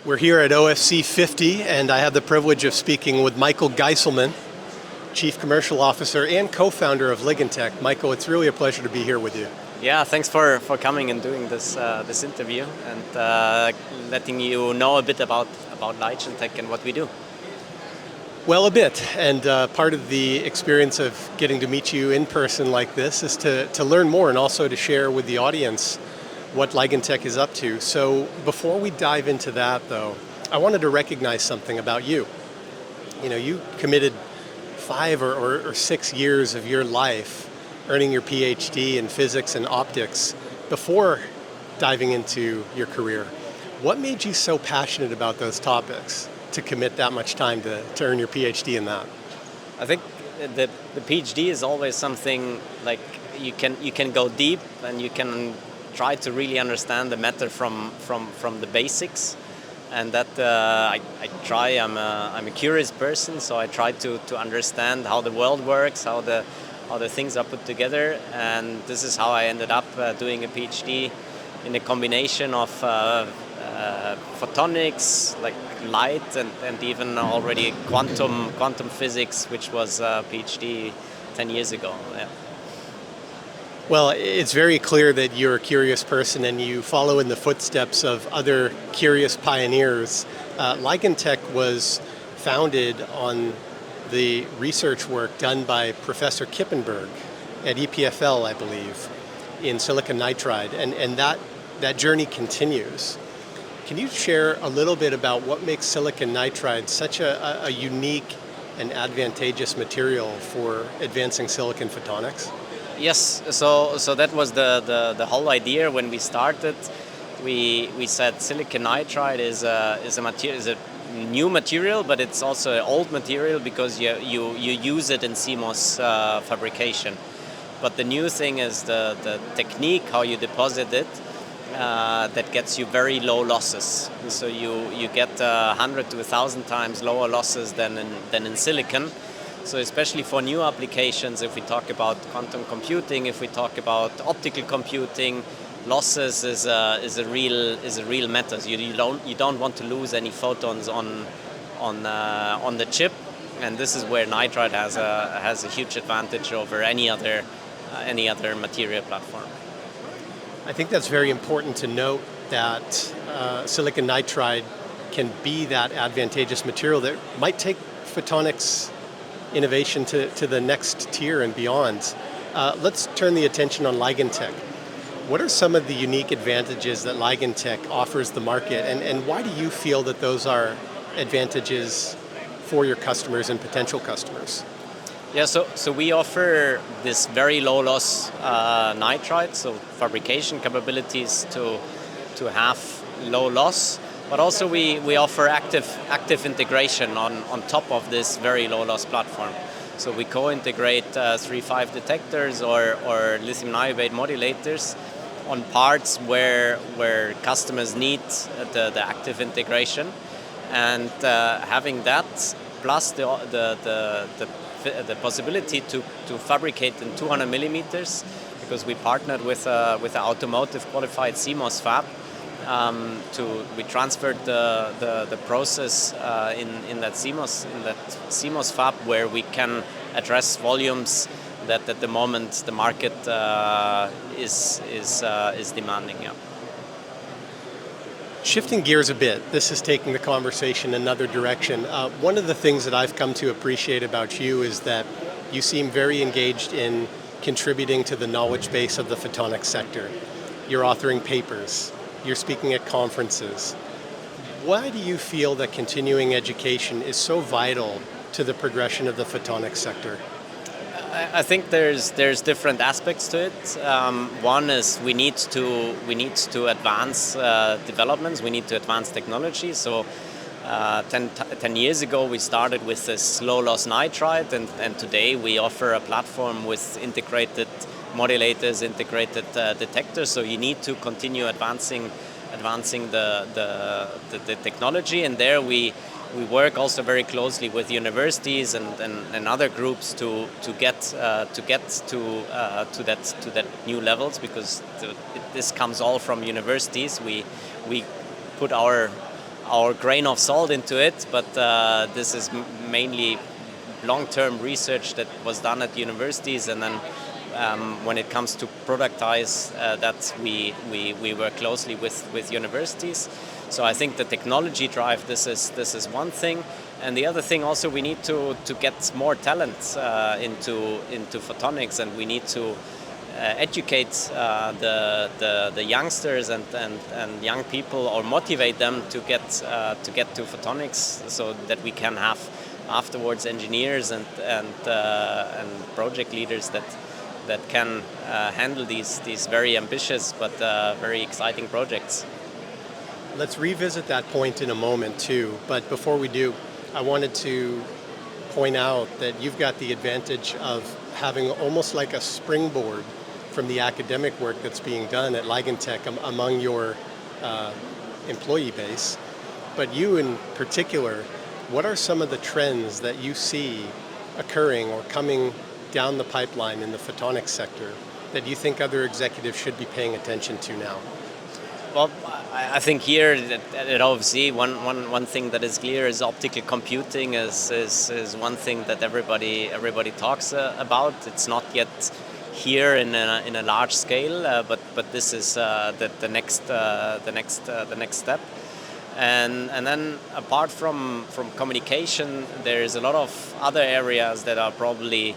We're here at OFC 50, and I have the privilege of speaking with Michael Geiselmann, Chief Commercial Officer and co-founder of LIGENTEC. Michael, it's really a pleasure to be here with you. Yeah, thanks for coming and doing this interview and letting you know a bit about LIGENTEC and what we do. Well, a bit, and part of the experience of getting to meet you in person like this is to learn more and also to share with the audience what LIGENTEC is up to. So before we dive into that, though, I wanted to recognize something about you. You know, you committed 5 or 6 years of your life earning your PhD in physics and optics before diving into your career. What made you so passionate about those topics to commit that much time to earn your PhD in that? I think the PhD is always something like you can go deep and you can try to really understand the matter from the basics, and that I try. I'm a curious person, so I try to understand how the world works, how the things are put together, and this is how I ended up doing a PhD in a combination of photonics, like light, and even already quantum physics, which was a PhD 10 years ago. Yeah. Well, it's very clear that you're a curious person and you follow in the footsteps of other curious pioneers. LIGENTEC was founded on the research work done by Professor Kippenberg at EPFL, I believe, in silicon nitride, and that journey continues. Can you share a little bit about what makes silicon nitride such a unique and advantageous material for advancing silicon photonics? Yes, so that was the whole idea when we started. We said silicon nitride is a new material, but it's also an old material because you use it in CMOS fabrication. But the new thing is the technique, how you deposit it, that gets you very low losses. So you get 100 to 1,000 times lower losses than in silicon. So especially for new applications, if we talk about quantum computing, if we talk about optical computing, losses is a real matter. You don't want to lose any photons on the chip, and this is where nitride has a huge advantage over any other material platform. I think that's very important to note that silicon nitride can be that advantageous material that might take photonics innovation to the next tier and beyond. Let's turn the attention on LIGENTEC. What are some of the unique advantages that LIGENTEC offers the market, and why do you feel that those are advantages for your customers and potential customers? Yeah, so we offer this very low loss nitride, so fabrication capabilities to have low loss. But also we offer active integration on top of this very low loss platform. So we co-integrate 3.5 detectors or lithium niobate modulators on parts where customers need the active integration, and having that plus the possibility to fabricate in 200 millimeters, because we partnered with an automotive qualified CMOS fab. We transferred the process in that CMOS fab, where we can address volumes that at the moment the market is demanding. Yeah. Shifting gears a bit, this is taking the conversation another direction. One of the things that I've come to appreciate about you is that you seem very engaged in contributing to the knowledge base of the photonics sector. You're authoring papers. You're speaking at conferences. Why do you feel that continuing education is so vital to the progression of the photonics sector? I think there's different aspects to it. One is we need to advance developments. We need to advance technology. So 10 years ago we started with this low loss nitride, and today we offer a platform with integrated modulators, integrated detectors. So you need to continue advancing the technology, and there we work also very closely with universities and other groups to get to that new levels, because this comes all from universities. We put our our grain of salt into it, but this is mainly long-term research that was done at universities, and then when it comes to productize, that we work closely with universities. So I think the technology drive, this is one thing, and the other thing also, we need to get more talent into photonics, and we need to educate the youngsters and young people, or motivate them to get to photonics, so that we can have afterwards engineers and project leaders that can handle these very ambitious but very exciting projects. Let's revisit that point in a moment too, but before we do, I wanted to point out that you've got the advantage of having almost like a springboard from the academic work that's being done at LIGENTEC among your employee base. But you in particular, what are some of the trends that you see occurring or coming down the pipeline in the photonics sector that you think other executives should be paying attention to now? Well, I think here at OFC, one thing that is clear is optical computing is one thing that everybody talks about. It's not yet here in a large scale, but this is the next step. And then apart from communication, there is a lot of other areas that are probably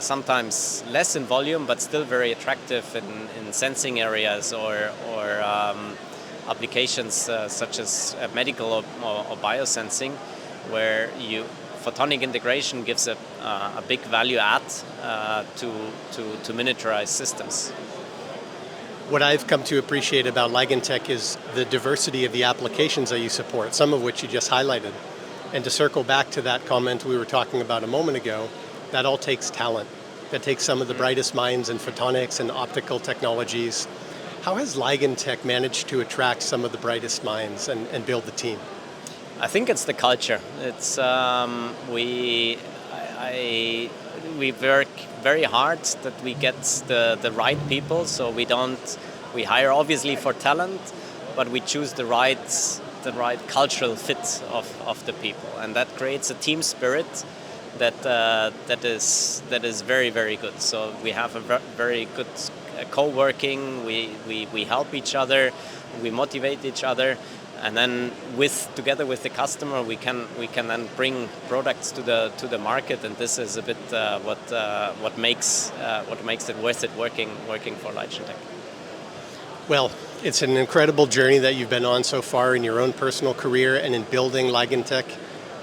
sometimes less in volume, but still very attractive in sensing areas or applications such as medical or biosensing, where photonic integration gives a big value add to miniaturized systems. What I've come to appreciate about LIGENTEC is the diversity of the applications that you support, some of which you just highlighted. And to circle back to that comment we were talking about a moment ago, that all takes talent. That takes some of the brightest minds in photonics and optical technologies. How has LIGENTEC managed to attract some of the brightest minds and build the team? I think it's the culture. It's we work very hard that we get the right people. So we hire obviously for talent, but we choose the right cultural fit of the people, and that creates a team spirit that is very, very good. So we have a very good co-working. We help each other, we motivate each other, and then together with the customer, we can then bring products to the market. And this is a bit what makes it worth it working for LIGENTEC. Well, it's an incredible journey that you've been on so far in your own personal career and in building LIGENTEC.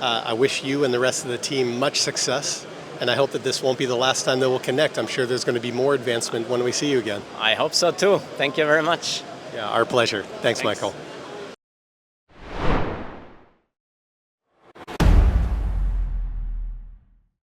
I wish you and the rest of the team much success, and I hope that this won't be the last time that we'll connect. I'm sure there's going to be more advancement when we see you again. I hope so too. Thank you very much. Yeah, our pleasure. Thanks. Michael.